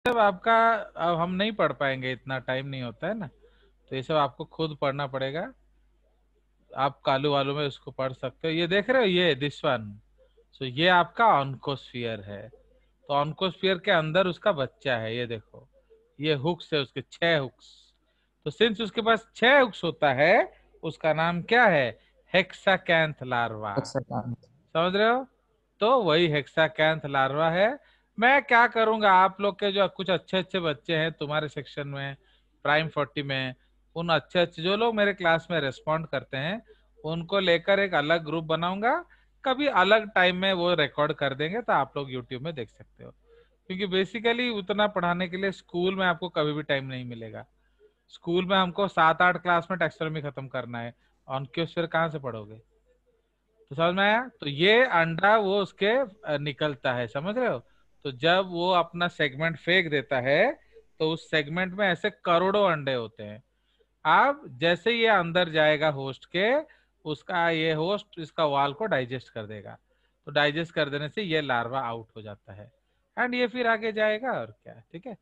सब आपका अब हम नहीं पढ़ पाएंगे, इतना टाइम नहीं होता है ना, तो ये सब आपको खुद पढ़ना पड़ेगा। आप कालू वालू में उसको पढ़ सकते हो। ये देख रहे हो, ये दिस वन, सो ये आपका ऑन्कोस्फियर है। तो ऑन्कोस्फियर के अंदर उसका बच्चा है, ये देखो, ये हुक्स है उसके 6 हुक्स। तो सिंस उसके पास 6 हुक्स होता है, उसका नाम क्या है? हेक्साकैंथ लार्वा। हेक्साकांथ। समझ रहे हो? तो वही हेक्साकैंथ लार्वा है। मैं क्या करूंगा, आप लोग के जो कुछ अच्छे अच्छे बच्चे हैं तुम्हारे सेक्शन में, प्राइम 40 में, उन अच्छे अच्छे जो लोग मेरे क्लास में रेस्पॉन्ड करते हैं, उनको लेकर एक अलग ग्रुप बनाऊंगा। कभी अलग टाइम में वो रिकॉर्ड कर देंगे, तो आप लोग यूट्यूब में देख सकते हो। क्योंकि बेसिकली उतना पढ़ाने के लिए स्कूल में आपको कभी भी टाइम नहीं मिलेगा। स्कूल में हमको 7-8 क्लास में टैक्सोनॉमी खत्म करना है, ऑनक्योस्फियर कहाँ से पढ़ोगे? तो समझ में आया? तो ये अंडा वो उसके निकलता है, समझ रहे हो? तो जब वो अपना सेगमेंट फेंक देता है, तो उस सेगमेंट में ऐसे करोड़ों अंडे होते हैं। अब जैसे ये अंदर जाएगा होस्ट के, उसका ये होस्ट इसका वाल को डाइजेस्ट कर देगा। तो डाइजेस्ट कर देने से ये लार्वा आउट हो जाता है, एंड ये फिर आगे जाएगा, और क्या, ठीक है।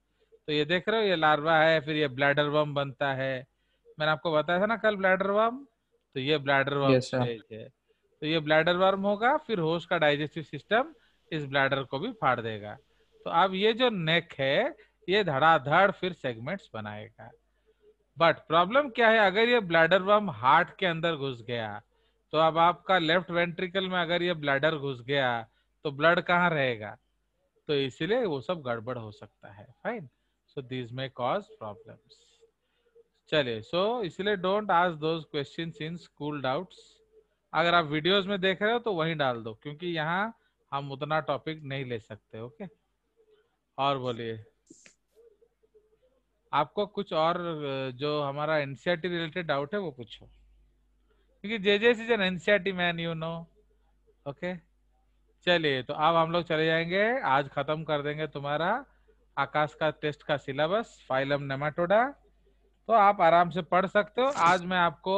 तो ये देख रहे हो, ये लार्वा है, फिर ये ब्लैडर वर्म बनता है। मैंने आपको बताया था ना कल, ब्लैडर वर्म। तो ये bladder worm yes sir. Stage है। तो ये ब्लैडर वर्म होगा, फिर होस्ट का डाइजेस्टिव सिस्टम इस ब्लैडर को भी फाड़ देगा। तो अब ये जो नेक है, ये धड़ाधड़ फिर सेगमेंट्स बनाएगा। बट प्रॉब्लम क्या है, अगर ये ब्लैडर वर्म हार्ट के अंदर घुस गया, तो अब आपका लेफ्ट वेंट्रिकल में अगर ये ब्लैडर घुस गया, तो ब्लड कहाँ रहेगा? तो इसलिए वो सब गड़बड़ हो सकता है। फाइन, सो दिस में कॉज प्रॉब्लम्स। चलिए, सो इसलिए don't ask those questions in school doubts. अगर आप वीडियोस में देख रहे हो तो वहीं डाल दो, क्योंकि यहाँ हम उतना टॉपिक नहीं ले सकते। ओके, और बोलिए, आपको कुछ और जो हमारा एनसीईआरटी रिलेटेड डाउट है वो पूछो, क्योंकि JJS is an NCERT man, you know. Okay, चलिए, तो अब हम लोग चले जाएंगे, आज खत्म कर देंगे तुम्हारा आकाश का टेस्ट का सिलेबस, फाइलम नेमाटोडा। तो आप आराम से पढ़ सकते हो। आज मैं आपको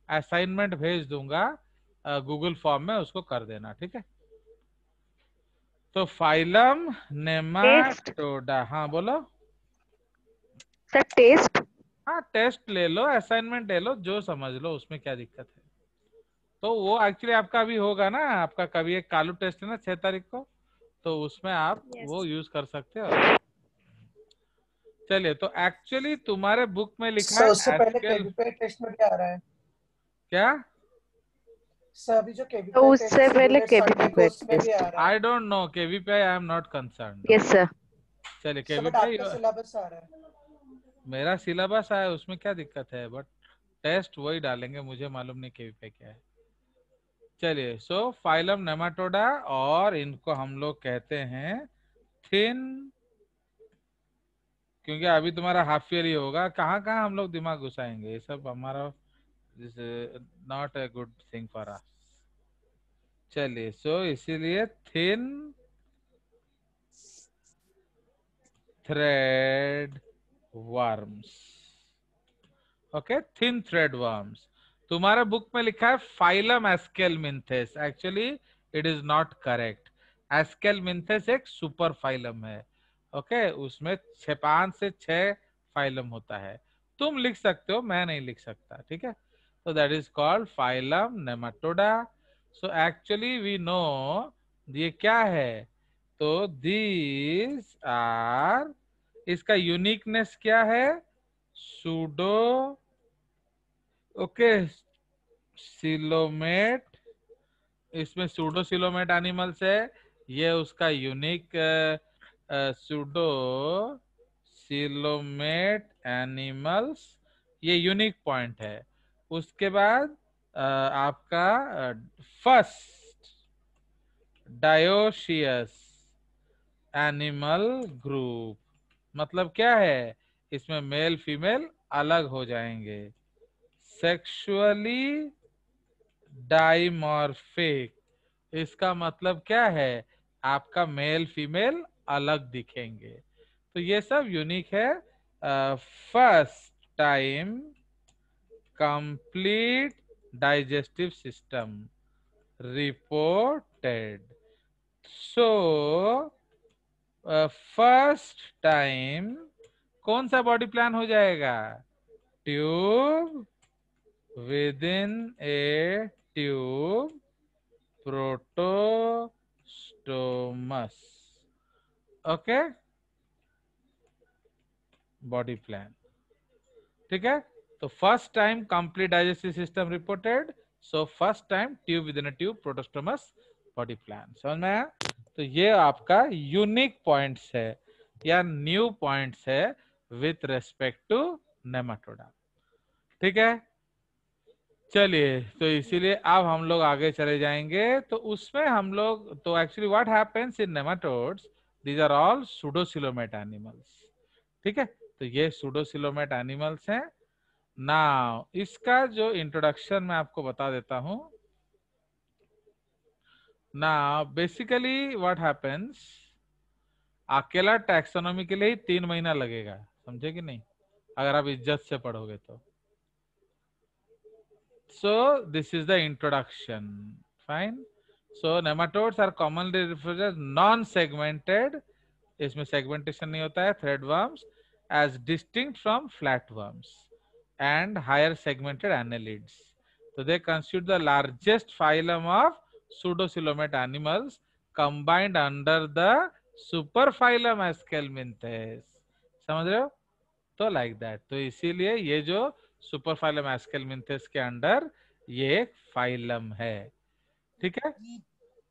असाइनमेंट भेज दूंगा गूगल फॉर्म में, उसको कर देना, ठीक है। तो फाइलम टेस्ट नेमाटोडा, हाँ बोलो। Sir, test. हाँ, टेस्ट ले लो, असाइनमेंट ले लो, जो समझ लो, उसमें क्या दिक्कत है। तो वो एक्चुअली आपका भी होगा ना, आपका कभी एक कालू टेस्ट है ना 6 तारीख को, तो उसमें आप वो यस। यूज कर सकते हो। चलिए, तो एक्चुअली तुम्हारे बुक में लिखा सर उससे है पहले एसक्यूएल। केवीपीआई टेस्ट में क्या आ रहा है? क्या? सर अभी जो तो केवीपीआई टेस्ट उससे पहले सिमुलेट संडे को, केबीपी उसमें भी टेस्ट। आ रहा है। I don't know, KVPI I am not concerned. Yes okay, sir. चलिए, सर बट केवीपीआई आपका सिलेबस आ रहा है। मेरा सिलेबस है, उसमें क्या दिक्कत है, बट टेस्ट वही डालेंगे, मुझे मालूम नहीं केवीपीआई क्या है। चलिए, सो फाइलम नेमाटोडा, और इनको हम लोग कहते हैं थिन, क्योंकि अभी तुम्हारा हाफ ईयर ही होगा, कहाँ कहाँ हम लोग दिमाग घुसाएंगे, ये सब हमारा not a good thing for us. चलिए, सो इसीलिए thin thread worms. Okay, thin thread worms. तुम्हारे बुक में लिखा है phylum aschelminthes, actually it is not correct. Aschelminthes एक सुपर फाइलम है। ओके, उसमें 5 से 6 फाइलम होता है। तुम लिख सकते हो, मैं नहीं लिख सकता, ठीक है। तो that is called phylum nematoda. So actually we know ये क्या है। तो दीज आर, इसका यूनिकनेस क्या है? सूडो, ओके, सिलोमेट, इसमें सूडो सिलोमेट एनिमल्स है। ये उसका यूनिक सूडो सिलोमेट एनिमल्स, ये यूनिक पॉइंट है। उसके बाद आपका फर्स्ट डायोशियस एनिमल ग्रुप, मतलब क्या है, इसमें मेल फीमेल अलग हो जाएंगे। सेक्सुअली डाइमॉर्फिक, इसका मतलब क्या है, आपका मेल फीमेल अलग दिखेंगे। तो ये सब यूनिक है। First time complete digestive system reported. So first time कौन सा बॉडी प्लान हो जाएगा? Tube within a tube protostomous. Okay, body plan. ठीक है, तो first time complete digestive system reported, so first time tube within a tube protostomous body plan. समझ में आया? तो ये आपका यूनिक पॉइंट्स है या न्यू पॉइंट्स है विथ रेस्पेक्ट टू नेमाटोडा। ठीक है, चलिए, तो इसीलिए अब हम लोग आगे चले जाएंगे। तो उसमें हम लोग, तो actually what happens in nematodes, these are all pseudocoelomate animals. ठीक है, तो ये सूडोसिलोमेट एनिमल्स हैं। नाउ इसका जो इंट्रोडक्शन मैं आपको बता देता हूं। नाउ बेसिकली व्हाट हैपेंस, अकेला टैक्सोनॉमी के लिए ही 3 महीना लगेगा, समझे कि नहीं, अगर आप इज्जत से पढ़ोगे तो। So this is the introduction. Fine. So nematodes are commonly referred as non-segmented, इसमें segmentation नहीं होता है, threadworms, as distinct from flatworms and higher segmented annelids. So they constitute the largest phylum of pseudocoelomate animals combined under the superphylum Aschelminthes. समझ रहे हो? तो like that, तो इसीलिए ये जो सुपर फाइलम एस्केलमिंथेस के अंडर ये एक फाइलम है। ठीक है,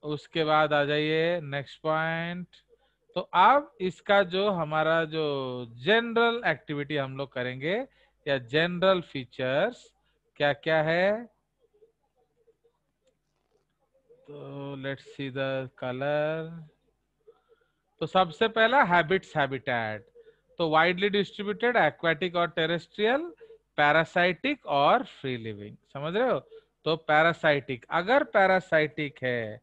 उसके बाद आ जाइए नेक्स्ट पॉइंट। तो अब इसका जो हमारा जो जनरल एक्टिविटी हम लोग करेंगे या जनरल फीचर्स क्या क्या है, तो लेट्स सी द कलर। तो सबसे पहला हैबिट्स हैबिटेट, तो वाइडली डिस्ट्रीब्यूटेड, एक्वाटिक और टेरेस्ट्रियल, पैरासाइटिक और फ्री लिविंग। समझ रहे हो? तो पैरासाइटिक, अगर पैरासाइटिक है,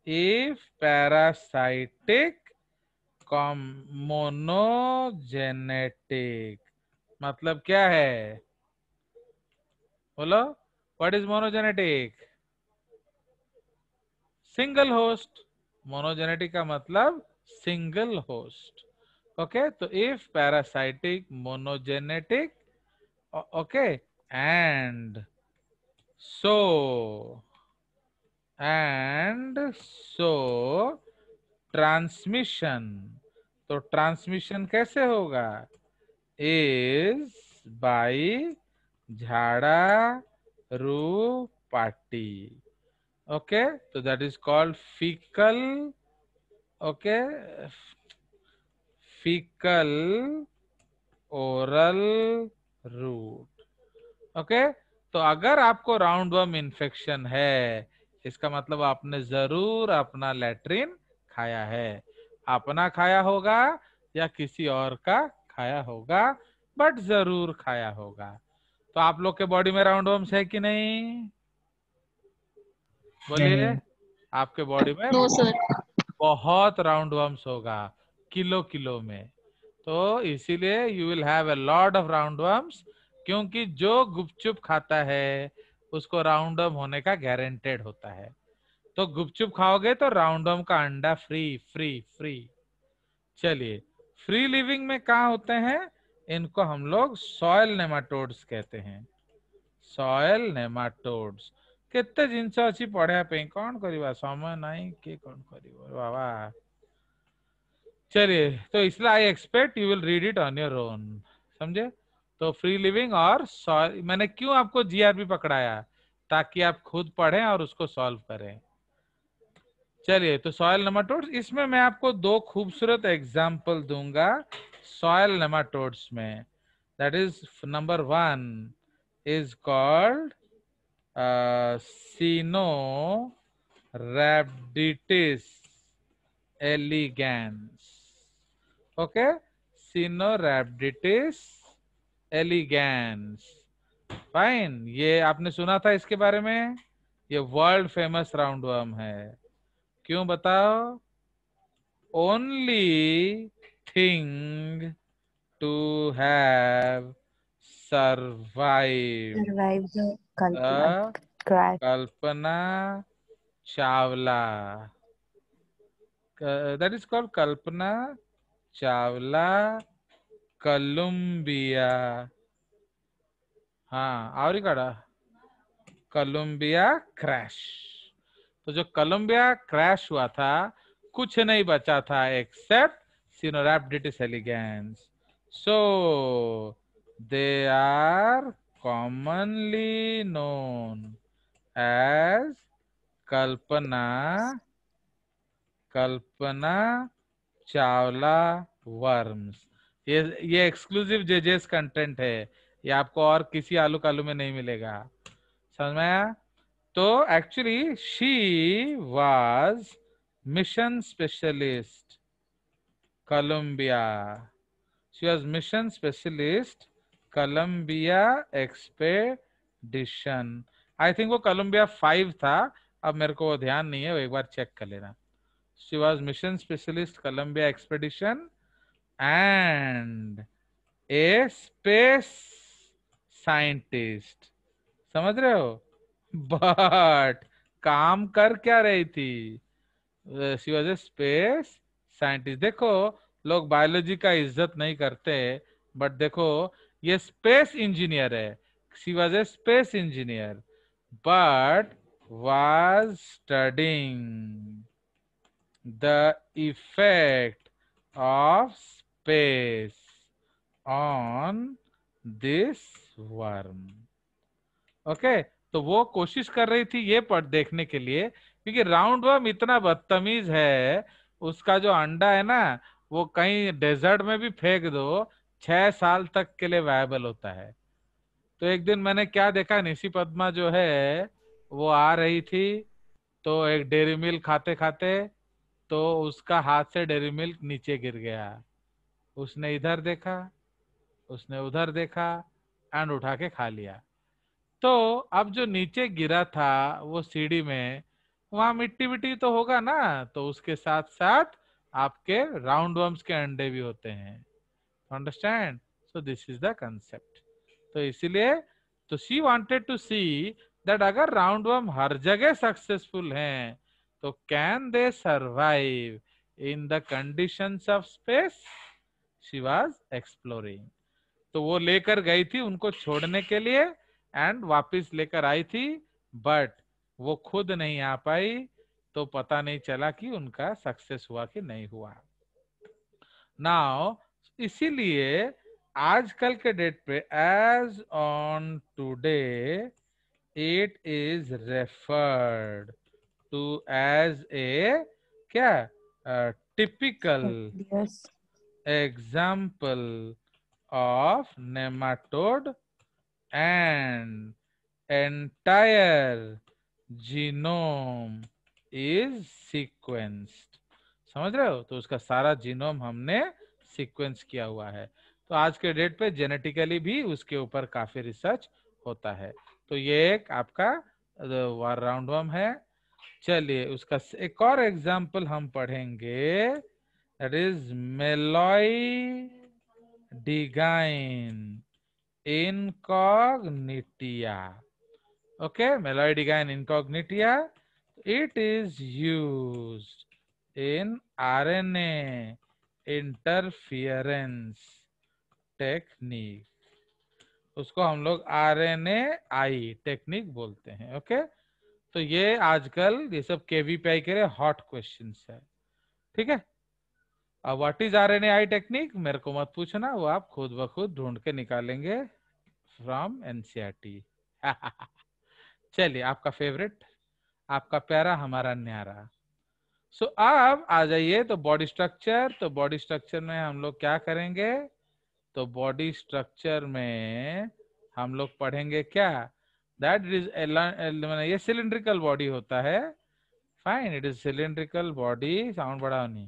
इफ पैरासाइटिक कॉम मोनोजेनेटिक, मतलब क्या है? बोलो, what is monogenetic? Single host. Monogenetic का मतलब सिंगल होस्ट। ओके, तो if parasitic monogenetic, okay, and so transmission, तो ट्रांसमिशन कैसे होगा? इज बाई झाड़ा रूपाटी। ओके, तो that is called faecal, okay, faecal oral route. Okay, तो अगर आपको राउंड वर्म इन्फेक्शन है, इसका मतलब आपने जरूर अपना लैट्रिन खाया है, अपना खाया होगा या किसी और का खाया होगा, बट जरूर खाया होगा। तो आप लोग के बॉडी में राउंड वर्म्स है कि नहीं? बोलिए, आपके बॉडी में नो सर। बहुत राउंड वर्म्स होगा, किलो किलो में। तो इसीलिए you will have a lot of round worms, क्योंकि जो गुपचुप खाता है उसको राउंड वर्म होने का गारंटेड होता है। तो गुपचुप खाओगे तो राउंड वर्म का अंडा फ्री फ्री फ्री। चलिए, फ्री लिविंग में कहाँ होते हैं? इनको हम लोग सॉयल नेमाटोड्स कहते हैं। सॉयल नेमाटोड्स केते जिनस अच्छी पढ़िया पे, कौन करिवा, समय नहीं के कौन करिवो बाबा। चलिए, तो इसलिए I expect you will read it on your own. समझे? तो फ्री लिविंग और सॉइल, मैंने क्यों आपको जीआरपी पकड़ाया, ताकि आप खुद पढ़ें और उसको सॉल्व करें। चलिए, तो सॉइल नेमाटोड्स, इसमें मैं आपको दो खूबसूरत एग्जाम्पल दूंगा सॉइल नेमाटोड्स में। That is number 1 is called Caenorhabditis elegans. Okay, Caenorhabditis elegans. Fine, ये आपने सुना था इसके बारे में? ये वर्ल्ड फेमस राउंड वर्म है। क्यों बताओ? Only thing to have survive Survive the Kalpana the crash. Kalpana Chawla, that is called Kalpana Chawla Columbia, हाँ और कड़ा कोलंबिया क्रैश। तो जो कोलंबिया क्रैश हुआ था कुछ नहीं बचा था except Caenorhabditis elegans. So they are commonly known as Kalpana Kalpana Chawla worms. ये एक्सक्लूसिव जेजेस कंटेंट है, ये आपको और किसी आलू कालू में नहीं मिलेगा। समझ में आया? तो actually she was mission specialist Columbia, she was mission specialist Columbia expedition. I think वो कोलंबिया 5 था, अब मेरे को ध्यान नहीं है, वो एक बार चेक कर लेना। She was mission specialist Columbia expedition and a space scientist. समझ रहे हो? बट काम कर क्या रही थी? She was a space scientist. देखो लोग बायोलॉजी का इज्जत नहीं करते, बट देखो ये स्पेस इंजीनियर है। She was a space engineer but was studying the effect of space on this worm। Okay, तो वो कोशिश कर रही थी ये पढ़ देखने के लिए, क्योंकि राउंड वर्म इतना बदतमीज है, उसका जो अंडा है ना वो कहीं डेजर्ट में भी फेंक दो 6 साल तक के लिए वायबल होता है। तो एक दिन मैंने क्या देखा, निशी पद्मा जो है वो आ रही थी, तो एक डेयरी मिल्क खाते खाते तो उसका हाथ से डेयरी मिल्क नीचे गिर गया। उसने इधर देखा, उसने उधर देखा एंड उठा के खा लिया। तो अब जो नीचे गिरा था वो सीढ़ी में, वहां मिट्टी मिट्टी तो होगा ना, तो उसके साथ साथ आपके राउंड वर्म्स के अंडे भी होते हैं। Understand? So this is the concept. तो इसीलिए तो she wanted to see that अगर राउंड वर्म हर जगह सक्सेसफुल हैं तो can they survive in the conditions of space. She was exploring. तो वो लेकर गई थी उनको छोड़ने के लिए एंड वापस लेकर आई थी, बट वो खुद नहीं आ पाई, तो पता नहीं चला कि उनका सक्सेस हुआ कि नहीं हुआ। नाउ इसीलिए आजकल के डेट पे as on today it is referred to as a क्या typical Yes. Example of nematode and entire genome is sequenced। समझ रहे हो? तो उसका सारा जीनोम हमने सीक्वेंस किया हुआ है। तो आज के डेट पे जेनेटिकली भी उसके ऊपर काफी रिसर्च होता है। तो ये एक आपका राउंड वर्म है। चलिए उसका एक और एग्जाम्पल हम पढ़ेंगे, that is Meloidogyne incognita. okay, Meloidiga incognitia, it is used in RNA interference technique। उसको हम लोग RNAi टेक्निक बोलते हैं। ओके, तो ये आजकल ये सब केवीपीआई के लिए हॉट क्वेश्चंस है। ठीक है, अब व्हाट इज RNAi टेक्निक मेरे को मत पूछना, वो आप खुद ब खुद ढूंढ के निकालेंगे फ्रॉम एनसीईआरटी। चलिए आपका फेवरेट, आपका प्यारा, हमारा न्यारा। सो अब आ जाइए तो बॉडी स्ट्रक्चर। तो बॉडी स्ट्रक्चर में हम लोग क्या करेंगे? तो बॉडी स्ट्रक्चर में हम लोग पढ़ेंगे क्या? दैट इज ये सिलिंड्रिकल बॉडी होता है। Fine, it is cylindrical body, sound बढ़ाओ नहीं।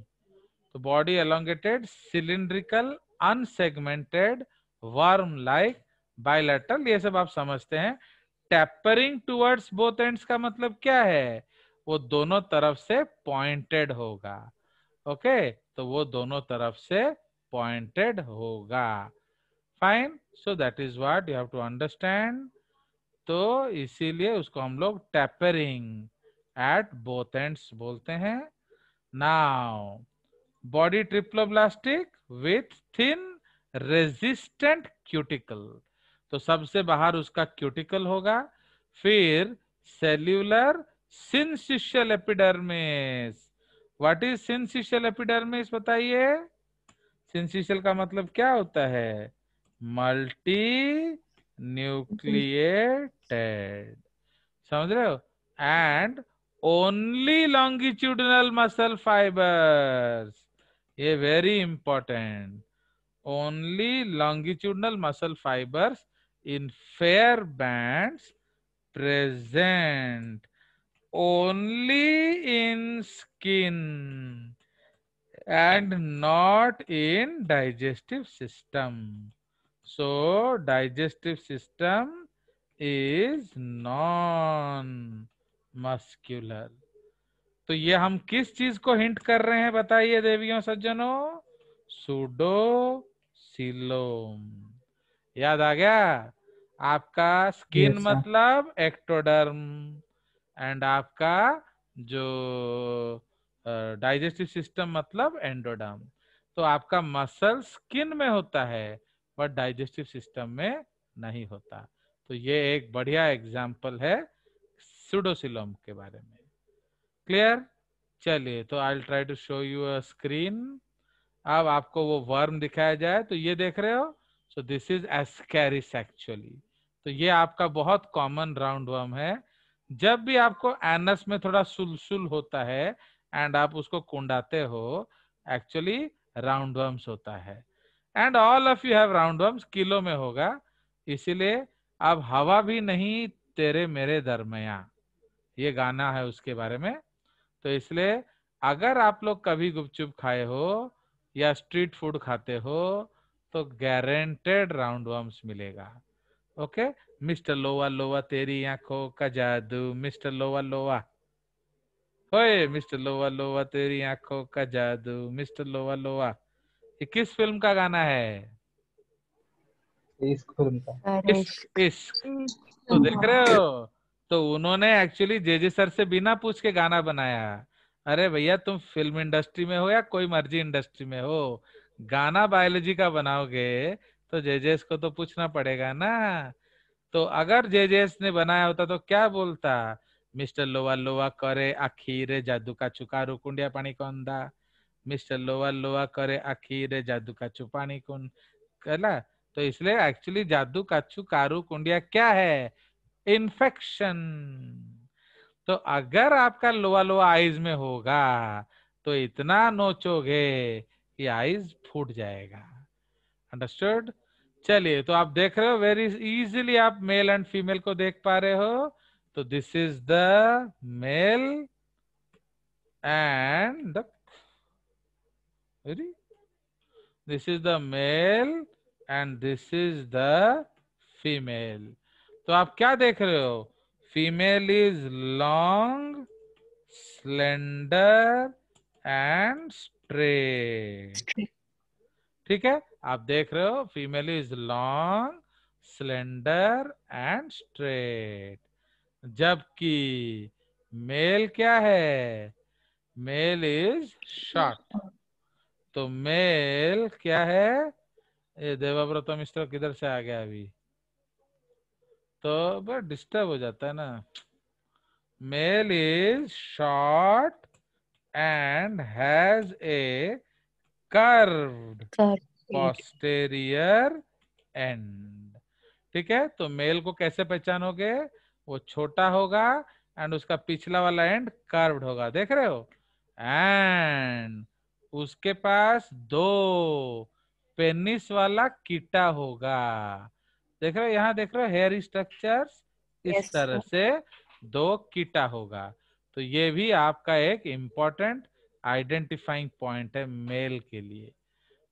तो body elongated cylindrical unsegmented worm like bilateral, ये सब आप समझते हैं। टेपरिंग टुवर्ड्स बोथ एंड्स का मतलब क्या है? वो दोनों तरफ से पॉइंटेड होगा। ओके, तो वो दोनों तरफ से पॉइंटेड होगा। Fine, so that is what you have to understand. तो इसीलिए उसको हम लोग टेपरिंग एट बोथ एंड्स बोलते हैं। Now body triploblastic with thin resistant cuticle, तो सबसे बाहर उसका क्यूटिकल होगा। फिर cellular syncytial epidermis. What is syncytial epidermis बताइए? सिंसिशियल का मतलब क्या होता है? मल्टी न्यूक्लिएटेड, समझ रहे हो? And only longitudinal muscle fibres, ये very important, only longitudinal muscle fibers in fair bands present only in skin and not in digestive system. So digestive system is non muscular. तो ये हम किस चीज को हिंट कर रहे हैं बताइए देवियों सज्जनों? सूडोसिलोम। याद आ गया? आपका स्किन Yes, sir. मतलब एक्टोडर्म, एंड आपका जो डाइजेस्टिव सिस्टम मतलब एंडोडर्म। तो आपका मसल स्किन में होता है बट डाइजेस्टिव सिस्टम में नहीं होता। तो ये एक बढ़िया एग्जाम्पल है सूडोसिलोम के बारे में। क्लियर? चलिए, तो I try to show you a screen. अब आपको वो वर्म दिखाया जाए तो ये देख रहे हो, सो दिस इज एस्कैरिस एक्चुअली। तो ये आपका बहुत कॉमन राउंड वर्म है। जब भी आपको एनस में थोड़ा सुलसुल होता है एंड आप उसको कुंडाते हो, एक्चुअली राउंड वर्म्स होता है। And all of you have round worms, kilo में होगा। इसीलिए अब हवा भी नहीं तेरे मेरे दरमिया, ये गाना है उसके बारे में। तो इसलिए अगर आप लोग कभी गुपचुप खाए हो या स्ट्रीट फूड खाते हो तो गारंटेड राउंड वर्म्स मिलेगा। ओके, मिस्टर लोवा लोवा तेरी आंखों का जादू, मिस्टर लोवा लोवा, ओए मिस्टर लोवा लोवा तेरी आंखों का जादू, मिस्टर लोवा लोवा। ये किस फिल्म का गाना है? इस फिल्म का। अरे इश्क इश्क। तो देख रहे हो, तो उन्होंने एक्चुअली जेजे सर से बिना पूछ के गाना बनाया। अरे भैया, तुम फिल्म इंडस्ट्री में हो या कोई मर्जी इंडस्ट्री में हो, गाना बायोलॉजी का बनाओगे तो जेजेस को तो पूछना पड़ेगा ना। तो अगर जेजेस ने बनाया होता तो क्या बोलता? मिस्टर लोवा लोवा करे आखिरे जादू का चुकारू कुंडिया पानी कौन दा, मिस्टर लोवा लोवा करे आखिरे जादू का चुपानी कौन कला। तो इसलिए एक्चुअली जादू काचू कारू कुंडिया क्या है? इन्फेक्शन। तो अगर आपका लोआ लोआ आइज में होगा तो इतना नोचोगे कि आइज फूट जाएगा। अंडरस्टूड? चलिए, तो आप देख रहे हो वेरी इजीली, आप मेल एंड फीमेल को देख पा रहे हो। तो this is the male and this is the male and this is the female. तो आप क्या देख रहे हो? Female is long, slender and straight. ठीक है, आप देख रहे हो female is long, slender and straight. जबकि मेल क्या है? Male is short. तो मेल क्या है? ये देवाव्रत मिश्र किधर से आ गया अभी? तो बस डिस्टर्ब हो जाता है ना। Male is short and has a curved posterior end. ठीक है, तो मेल को कैसे पहचानोगे? वो छोटा होगा एंड उसका पिछला वाला एंड कर्व्ड होगा, देख रहे हो? एंड उसके पास दो पेनिस वाला कीटा होगा, देख रहे हो? यहाँ देख रहे हो हेयर स्ट्रक्चर्स, इस यस तरह सर। से दो कीटा होगा। तो ये भी आपका एक इम्पोर्टेंट आइडेंटिफाइंग पॉइंट है मेल के लिए।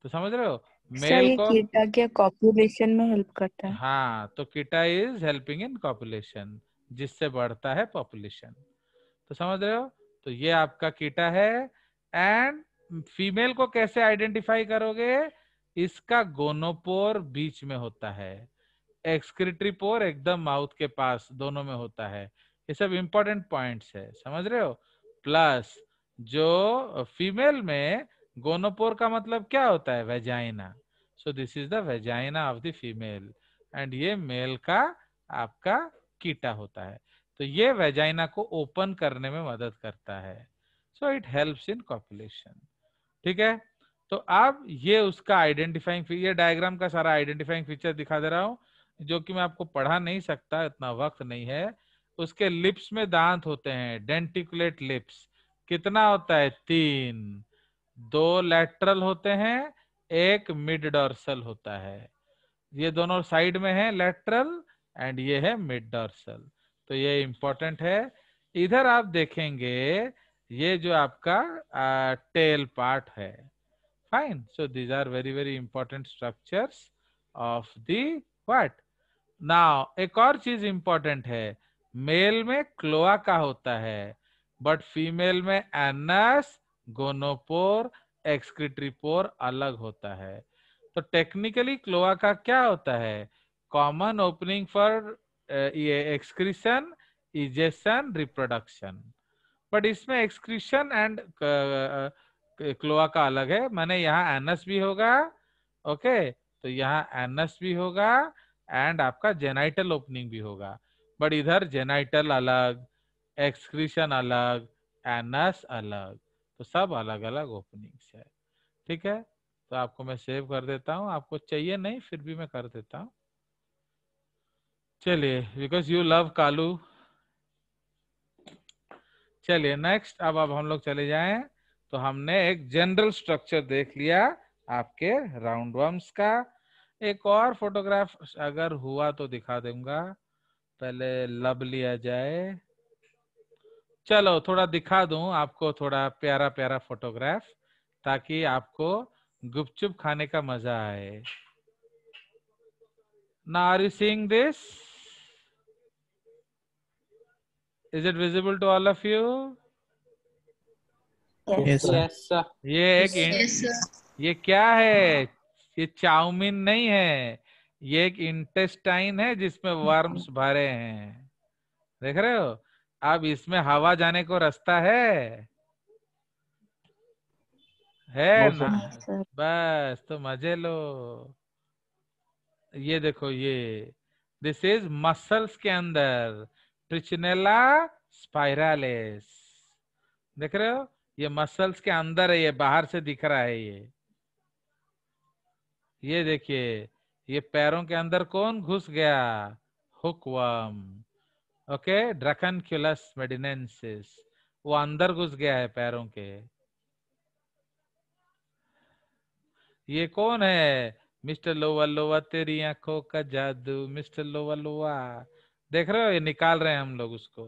तो समझ रहे हो? सर मेल ये को, कीटा क्या कॉपुलेशन में हेल्प करता है? हाँ, तो कीटा इज हेल्पिंग इन कॉपुलेशन, जिससे बढ़ता है पॉपुलेशन। तो समझ रहे हो? तो ये आपका कीटा है। एंड फीमेल को कैसे आइडेंटिफाई करोगे? इसका गोनोपोर बीच में होता है, एक्सक्रीटरी पोर एकदम माउथ के पास, दोनों में होता है। ये सब इंपॉर्टेंट पॉइंट्स है, समझ रहे हो? प्लस जो फीमेल में गोनोपोर का मतलब क्या होता है? Vagina. So this is the vagina of the female and ये मेल का आपका कीटा होता है। तो ये वेजाइना को ओपन करने में मदद करता है। So it helps in copulation. ठीक है, तो अब ये उसका आइडेंटिफाइंग, ये डायग्राम का सारा आइडेंटिफाइंग फीचर दिखा दे रहा हूं, जो कि मैं आपको पढ़ा नहीं सकता, इतना वक्त नहीं है। उसके लिप्स में दांत होते हैं, डेंटिकुलेट लिप्स। कितना होता है? 3। 2 लैटरल होते हैं, एक मिड डॉर्सल होता है। ये दोनों साइड में है लैटरल एंड ये है मिड डॉर्सल। तो ये इंपॉर्टेंट है। इधर आप देखेंगे ये जो आपका टेल पार्ट है। Fine, so these are very very important structures of the what. Now एक और चीज इंपॉर्टेंट है, मेल में क्लोआका होता है बट फीमेल में एनस, गोनोपोर, एक्सक्रीटरी पोर अलग होता है। तो टेक्निकली क्लोआका क्या होता है? कॉमन ओपनिंग फॉर ये एक्सक्रीशन, इजेशन, रिप्रोडक्शन। बट इसमें एक्सक्रीशन एंड क्लोआका अलग है, माने यहाँ एनस भी होगा, ओके, तो यहाँ एनस भी होगा एंड आपका जेनाइटल ओपनिंग भी होगा। बट इधर जेनाइटल अलग, एक्सक्रीशन अलग, एनस अलग, तो सब अलग अलग ओपनिंग्स है। ठीक है, तो आपको मैं सेव कर देता हूँ, आपको चाहिए नहीं फिर भी मैं कर देता हूँ। चलिए, बिकॉज यू लव कालू। चलिए नेक्स्ट, अब हम लोग चले जाएं। तो हमने एक जनरल स्ट्रक्चर देख लिया आपके राउंड वर्म्स का। एक और फोटोग्राफ अगर हुआ तो दिखा दूंगा, पहले लब लिया जाए। चलो थोड़ा दिखा दूं आपको, थोड़ा प्यारा प्यारा फोटोग्राफ, ताकि आपको गुपचुप खाने का मजा आए। Now are you seeing this? Is it visible to all of you? Yes. Yes, sir. ये एक ये क्या है? ये चाउमीन नहीं है, ये एक इंटेस्टाइन है जिसमें वर्म्स भरे हैं। देख रहे हो? अब इसमें हवा जाने को रास्ता है No, ना? sir. Yes, sir. बस तो मजे लो। ये देखो, ये दिस इज मसल्स के अंदर, ट्रिचिनेला स्पाइरालिस। देख रहे हो? ये मसल्स के अंदर है, ये बाहर से दिख रहा है। ये देखिए, ये पैरों के अंदर कौन घुस गया? हुकवर्म। ओके, ड्रैकनक्युलस मेडिनेंसिस, वो अंदर घुस गया है पैरों के। ये कौन है? मिस्टर लोवा लोवा तेरी आंखों का जादू, मिस्टर लोवा लोवा। देख रहे हो? ये निकाल रहे हैं हम लोग उसको।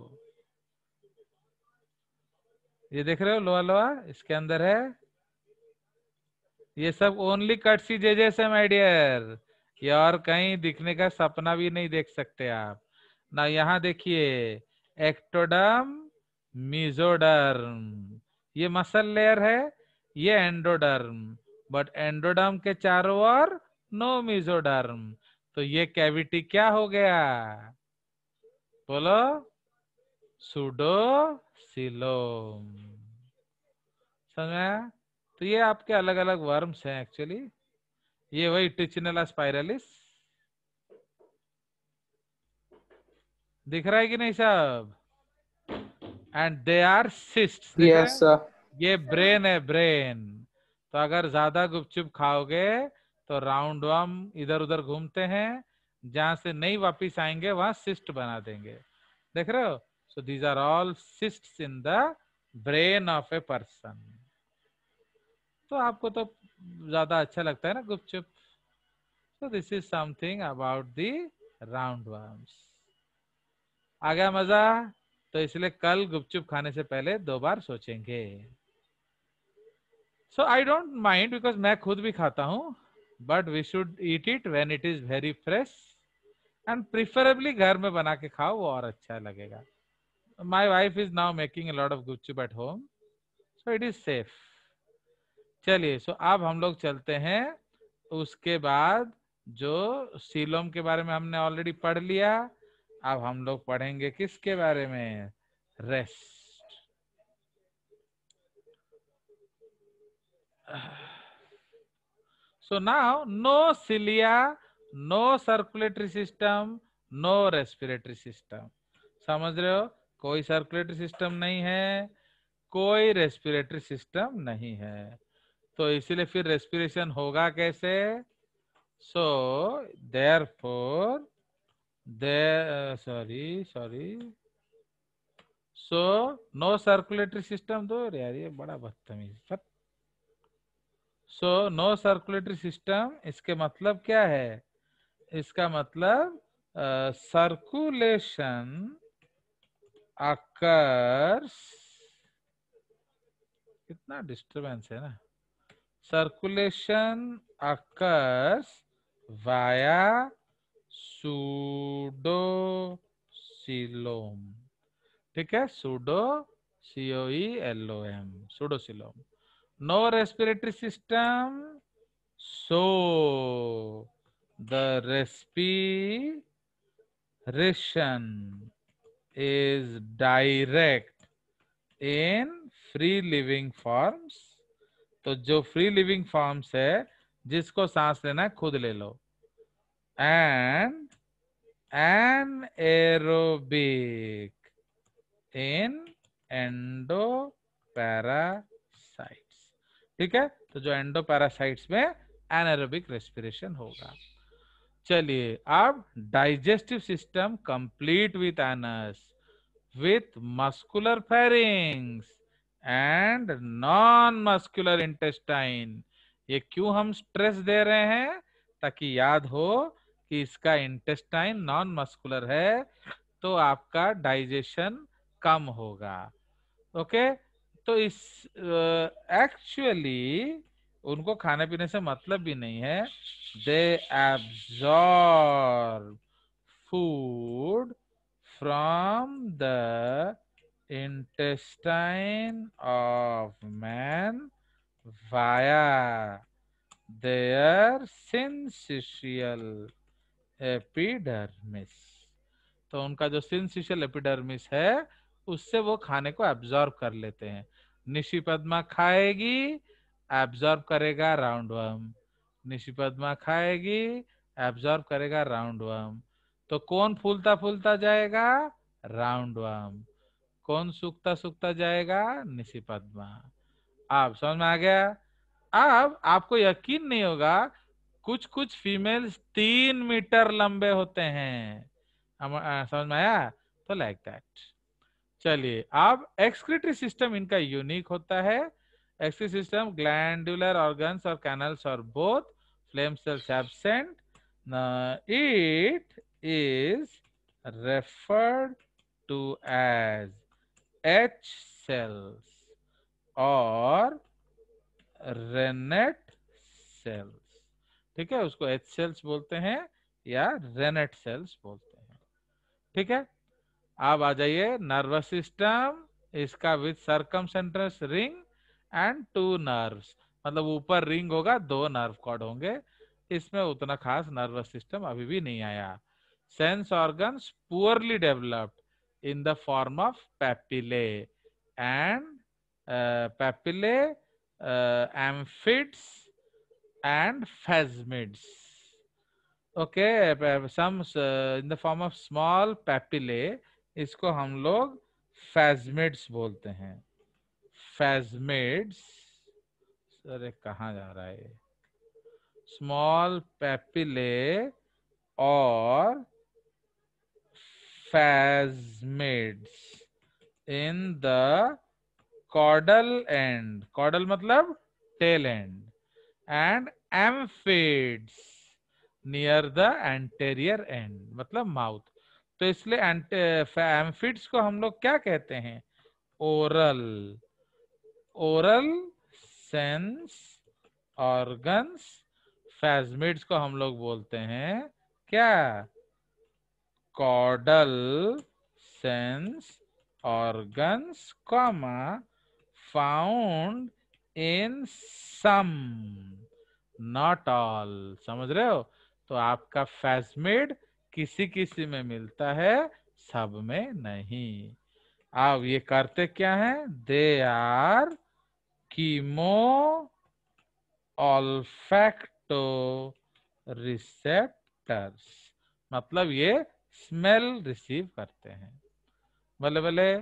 ये देख रहे हो लोहा लोहा इसके अंदर है। ये सब ओनली कटसी जेजे से माय डियर, ये और कहीं दिखने का सपना भी नहीं देख सकते आप ना। यहाँ देखिए, एक्टोडर्म, मीजोडर्म, ये मसल लेयर है, ये एंडोडर्म, बट एंडोडर्म के चारों ओर नो मीजोडर्म। तो ये कैविटी क्या हो गया? बोलो, सूडोसिलोम। समझ में आया? तो ये आपके अलग अलग वर्म्स हैं एक्चुअली। ये वही ट्रिचिनेला स्पाइरालिस दिख रहा है कि नहीं सब? And they are cysts. देख रहे Yes, हैं? sir. ये ब्रेन है, ब्रेन। तो अगर ज्यादा गुपचुप खाओगे तो राउंड वर्म इधर उधर घूमते हैं, जहां से नहीं वापिस आएंगे वहां सिस्ट बना देंगे। देख रहे हो? So these are all cysts in the brain of a person. तो आपको तो ज्यादा अच्छा लगता है ना गुपचुप। So this is something about the roundworms. आ गया मजा? तो इसलिए कल गुपचुप खाने से पहले 2 बार सोचेंगे। So I don't mind because मैं खुद भी खाता हूँ, but we should eat it when it is very fresh and preferably घर में बना के खाओ, वो और अच्छा लगेगा। My wife is now making a lot of gupchup at home, so it is safe. चलिए, सो अब हम लोग चलते हैं। उसके बाद जो सीलोम के बारे में हमने ऑलरेडी पढ़ लिया, अब हम लोग पढ़ेंगे किसके बारे में? Rest. So now no cilia, no circulatory system, no respiratory system. समझ रहे हो? कोई सर्कुलेटरी सिस्टम नहीं है, कोई रेस्पिरेटरी सिस्टम नहीं है, तो इसीलिए फिर रेस्पिरेशन होगा कैसे? सो therefore there sorry so no circulatory system, दो यार ये बड़ा बदतमीज। सो नो सर्कुलेटरी सिस्टम, इसके मतलब क्या है? इसका मतलब सर्कुलेशन अकर्स, कितना डिस्टरबेंस है ना, सर्कुलेशन अकर्स वाया सूडोसिलोम। ठीक है, pseudo COELOM, pseudocoelom. No respiratory system, so the respiration is direct in free living forms। तो जो फ्री लिविंग फॉर्म्स है, जिसको सांस लेना है खुद ले लो, एंड anaerobic in एंडोपैरासाइट्स। ठीक है, तो जो एंडोपैरासाइट्स में एनारोबिक रेस्पिरेशन होगा। चलिए, अब digestive system complete with anus, with muscular pharynx and non muscular intestine. ये क्यों हम स्ट्रेस दे रहे हैं? ताकि याद हो कि इसका इंटेस्टाइन नॉन मस्कुलर है, तो आपका डाइजेशन कम होगा। ओके, तो इस एक्चुअली उनको खाने पीने से मतलब भी नहीं है। They absorb food from the intestine of man via their syncytial epidermis. तो उनका जो सिंसिशियल एपिडर्मिस है, उससे वो खाने को एब्जॉर्ब कर लेते हैं। निशिपद्मा खाएगी, एब्जॉर्ब करेगा राउंडवर्म। निशिपद्मा खाएगी, एब्जॉर्ब करेगा राउंडवर्म। तो कौन फूलता फूलता जाएगा? राउंडवर्म। कौन सूखता सूखता जाएगा? निशिपद्मा। आप समझ में आ गया? अब आपको यकीन नहीं होगा, कुछ कुछ फीमेल्स 3 मीटर लंबे होते हैं। समझ में आया? तो लाइक दैट। चलिए, अब एक्सक्रीटरी सिस्टम इनका यूनिक होता है। एक्सक्रीटरी सिस्टम ग्लैंडुलर ऑर्गन्स और कैनल्स और both, flame cells absent. It is referred to as H cells और रेनेट सेल्स। ठीक है, उसको H सेल्स बोलते हैं या रेनेट सेल्स बोलते हैं। ठीक है, अब आ जाइए नर्वस सिस्टम। इसका विथ सर्कमसेंट्रस रिंग एंड 2 नर्व्स, मतलब ऊपर रिंग होगा, 2 नर्व कॉर्ड होंगे। इसमें उतना खास नर्वस सिस्टम अभी भी नहीं आया। Sense organs poorly developed in the form of papillae and papillae, amphids and phasmids. Okay, some in the form of small papillae, इसको हम लोग phasmids बोलते हैं। phasmids, अरे कहाँ जा रहा है? स्मॉल papillae और phasmids in the caudal end, caudal मतलब tail end, and amphids near the anterior end, मतलब माउथ। तो इसलिए एम्फिड्स को हम लोग क्या कहते हैं? Oral. Oral sense organs. Phasmids को हम लोग बोलते हैं क्या? Caudal sense organs comma found in some not all. समझ रहे हो? तो आपका फैजमिड किसी किसी में मिलता है, सब में नहीं। अब ये करते क्या हैं? They are chemo olfactory receptors, मतलब ये स्मेल रिसीव करते हैं। बोले बोले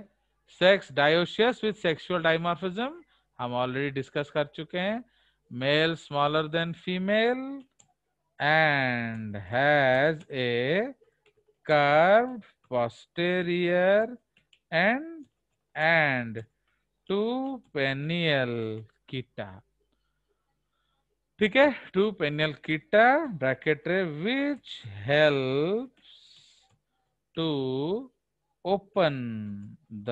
sex dioecious with sexual dimorphism हम ऑलरेडी डिस्कस कर चुके हैं। Male smaller than female and has a curved posterior and two penial chaetae, ठीक है, two penial chaetae bracket ray which helps to open the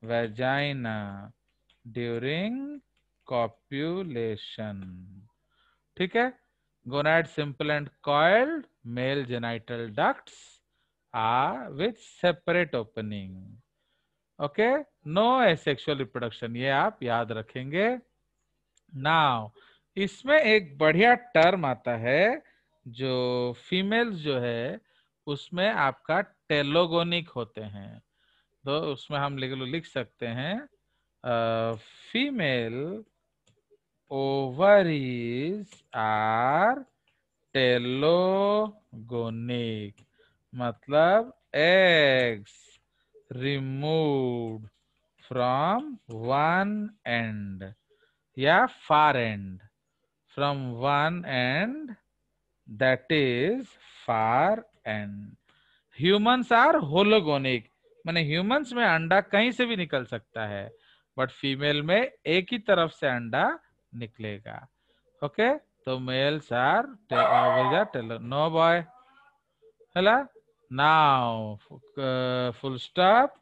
vagina during copulation, ठीक है। Gonad simple and coiled, male genital ducts are with separate opening, okay, no asexual reproduction, ये आप याद रखेंगे। Now इसमें एक बढ़िया टर्म आता है जो फीमेल्स जो है उसमें आपका टेलोगोनिक होते हैं, तो उसमें हम लिख सकते हैं फीमेल ओवरीज आर टेलोगोनिक, मतलब eggs removed from one end या far end, from one end, that is far end. Humans are hologonic, माने ह्यूमंस में अंडा कहीं से भी निकल सकता है, बट फीमेल में एक ही तरफ से अंडा निकलेगा, ओके। तो मेल्स आर नो बॉय, हेला। Now full stop,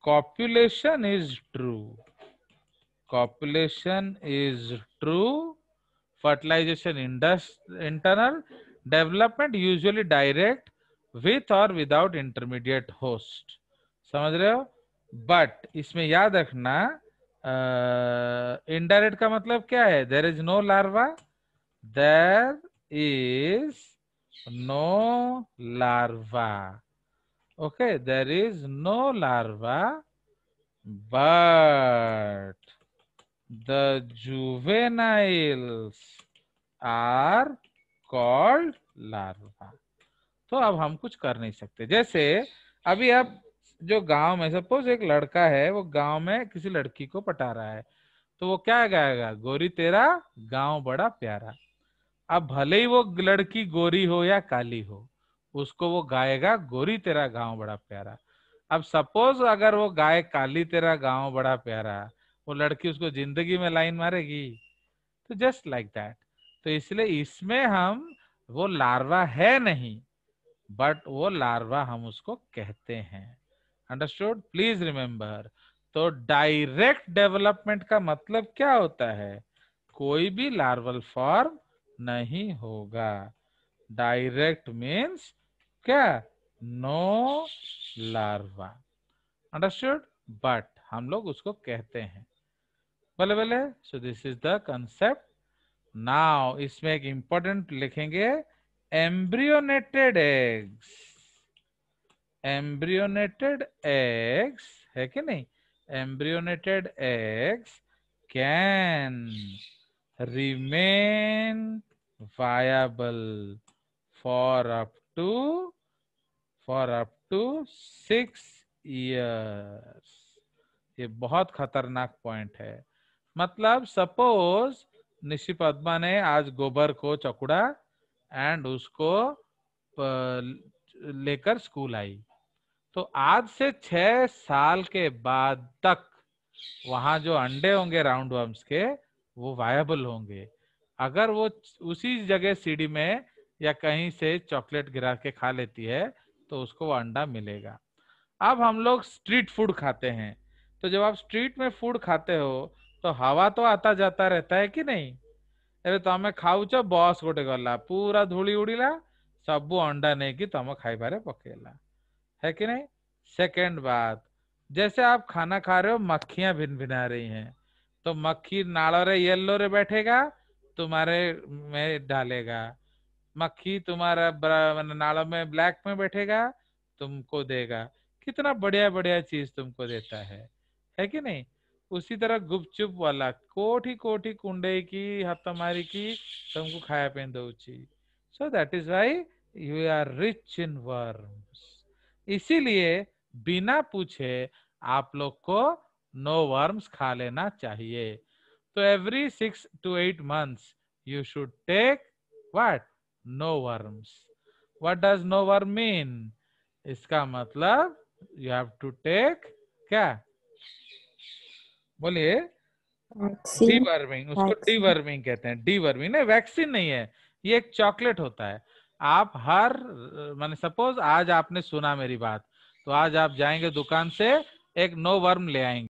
copulation is true, copulation is true, fertilization internal, development usually direct with or without intermediate host, समझ रहे हो। बट इसमें याद रखना इनडायरेक्ट का मतलब क्या है, there is no larva, there is no larva, okay, there is no larva, but the juveniles are called larva। तो अब हम कुछ कर नहीं सकते, जैसे अभी आप जो गांव में सपोज एक लड़का है, वो गांव में किसी लड़की को पटा रहा है, तो वो क्या गाएगा, गोरी तेरा गांव बड़ा प्यारा। अब भले ही वो लड़की गोरी हो या काली हो, उसको वो गाएगा गोरी तेरा गांव बड़ा प्यारा। अब सपोज अगर वो गाय काली तेरा गांव बड़ा प्यारा, वो लड़की उसको जिंदगी में लाइन मारेगी, तो जस्ट लाइक दैट। तो इसलिए इसमें हम वो लार्वा है नहीं, बट वो लार्वा हम उसको कहते हैं, अंडरस्टूड, प्लीज रिमेम्बर। तो डायरेक्ट डेवलपमेंट का मतलब क्या होता है, कोई भी लार्वल फॉर्म नहीं होगा, डायरेक्ट मीन्स क्या, नो लार्वा, अंडरस्टूड, बट हम लोग उसको कहते हैं, बोले बोले। सो this is the concept. Now इसमें एक इंपॉर्टेंट लिखेंगे, एम्ब्रियोनेटेड एग्स, एम्ब्रियोनेटेड एग्स है कि नहीं, embryonated eggs can remain viable for up to 6 years। ये बहुत खतरनाक पॉइंट है। मतलब सपोज निशि पद्मा ने आज गोबर को चकुड़ा एंड उसको लेकर स्कूल आई, तो आज से 6 साल के बाद तक वहां जो अंडे होंगे राउंड वर्म्स के, वो वायबल होंगे। अगर वो उसी जगह सीढ़ी में या कहीं से चॉकलेट गिरा के खा लेती है, तो उसको वो अंडा मिलेगा। अब हम लोग स्ट्रीट फूड खाते हैं, तो जब आप स्ट्रीट में फूड खाते हो तो हवा तो आता जाता रहता है कि नहीं, ଏବେ ତମେ ଖାଉଛ ବସ୍ ଗୋଟେ ଗଲା पूरा धूली उड़ीला, सबू अंडा नहीं कि तुम खाइबारे पकेला, है कि नहीं। सेकेंड बात, जैसे आप खाना खा रहे हो, मक्खियां भिन भिना रही हैं, तो मक्खी नाड़ो रे येलो रे बैठेगा, तुम्हारे में डालेगा, मक्खी तुम्हारा नाड़ो में ब्लैक में बैठेगा, तुमको देगा, कितना बढ़िया बढ़िया चीज तुमको देता है कि नहीं। उसी तरह गुपचुप वाला कोठी कोठी कुंडे की हतमारी की तुमको खाया पेन दउची। So that is why you are rich in worms. इसीलिए बिना पूछे आप लोग को नो वर्म्स खा लेना चाहिए। तो every 6 to 8 months you should take what? No worms. What does no worm mean? इसका मतलब you have to take क्या? बोलिए। वैक्सीन। डीवर्मिंग, उसको डीवर्मिंग कहते हैं। डीवर्मिंग नहीं, वैक्सीन नहीं है, ये एक चॉकलेट होता है। आप हर माने सपोज आज आपने सुना मेरी बात, तो आज आप जाएंगे दुकान से एक नो वर्म ले आएंगे।